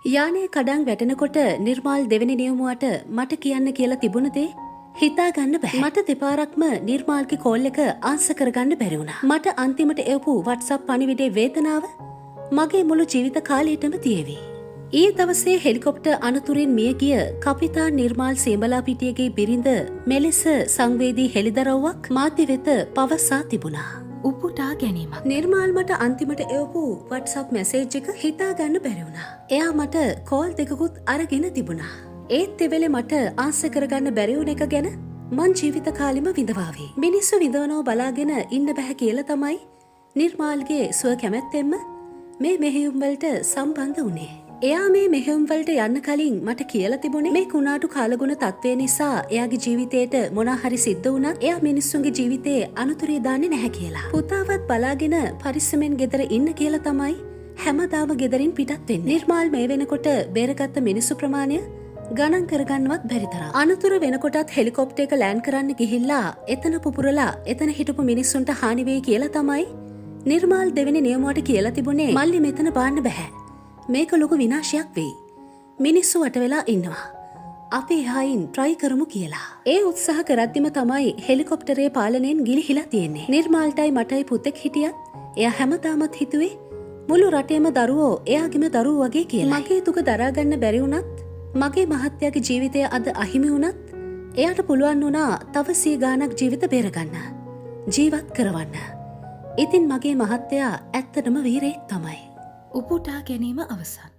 යානයේ කඩන් වැටෙනකොට නිර්මාල් දෙවෙනි නියමුවට මට කියන්න කියලා තිබුණ දේ හිතා ගන්න බෑ. මට දෙපාරක්ම නිර්මාල්ගේ කෝල් එක ආන්සර් කරගන්න බැරි වුණා. මට අන්තිමට එවපු WhatsApp පණිවිඩේ වේදනාව මගේ මුළු ජීවිත කාලයටම තියේවි. ඊයේ දවසේ හෙලිකොප්ටර් අනතුරින් මිය ගිය කපිතාන් නිර්මාල් සේමලාපිටියගේ බිරිඳ මෙලෙස සංවේදී හෙළිදරව්වක් මාධ්‍ය වෙත පවසා තිබුණා. උපුටා ගැනීමක්. නිර්මාල් මට අන්තිමට එවපු WhatsApp මැසේජ් එක හිතා ගන්න බැරි වුණා. එයා මට කෝල් දෙකකුත් අරගෙන තිබුණා. ඒත් එවෙලේ මට ආන්සර් කරගන්න බැරි වුණ එක ගැන මං ජීවිත කාලෙම විඳවාවේ. මිනිස්සු විඳවනව බලාගෙන ඉන්න බෑ කියලා තමයි නිර්මාල්ගේ සුව කැමැත්තෙන්ම මේ මෙහෙයුම් වලට සම්බන්ධ වුණේ. එයා මේ මෙහෙයුම් වලට යන්න කලින් මට කියලා තිබුණේ මේ කුණාටු කාලගුණ තත්ත්වය නිසා එයාගේ ජීවිතේට මොනවා හරි සිද්ධ වුණත් එයා මිනිස්සුන්ගේ ජීවිතේ අනුතරේ දාන්නේ නැහැ කියලා. පුතාවත් බලාගෙන පරිස්සමෙන් ගෙදර ඉන්න කියලා තමයි හැමදාම ගෙදරින් පිටත් වෙන්නේ. නිර්මාල් මේ වෙනකොට බේරගත්ත මිනිස්සු ප්‍රමාණය ගණන් කරගන්නවත් බැරි තරම්. අනතුර වෙනකොටත් හෙලිකොප්ටර් එක ලෑන්ඩ් කරන්න ගිහිල්ලා එතන පුපුරලා එතන හිටපු මිනිස්සුන්ට හානි වෙයි කියලා තමයි නිර්මාල් දෙවෙනි නියමුවට කියලා තිබුණේ මල්ලි මෙතන බාන්න බෑ. මේක ලොකු විනාශයක් වෙයි. මිනිස්සු වට වෙලා ඉන්නවා. අපි එහායින් try කරමු කියලා. ඒ උත්සාහ කරද්දිම තමයි හෙලිකොප්ටරේ පාලනයෙන් ගිලිහිලා තියෙන්නේ. නිර්මාල්ටයි මටයි පුතෙක් හිටියත් එයා හැමදාමත් හිතුවේ මුළු රටේම දරුවෝ එයාගේම දරුවෝ වගේ කියලා. මගේ දුක දරා ගන්න බැරි වුණත් මගේ මහත්තයාගේ ජීවිතය අද අහිමි වුණත් එයාට පුළුවන් වුණා තව 100 ගාණක් ජීවිත බේරගන්න. ජීවත් කරවන්න. ඉතින් මගේ මහත්තයා ඇත්තටම වීරයෙක් තමයි. උපුටා ගැනීම අවසන්.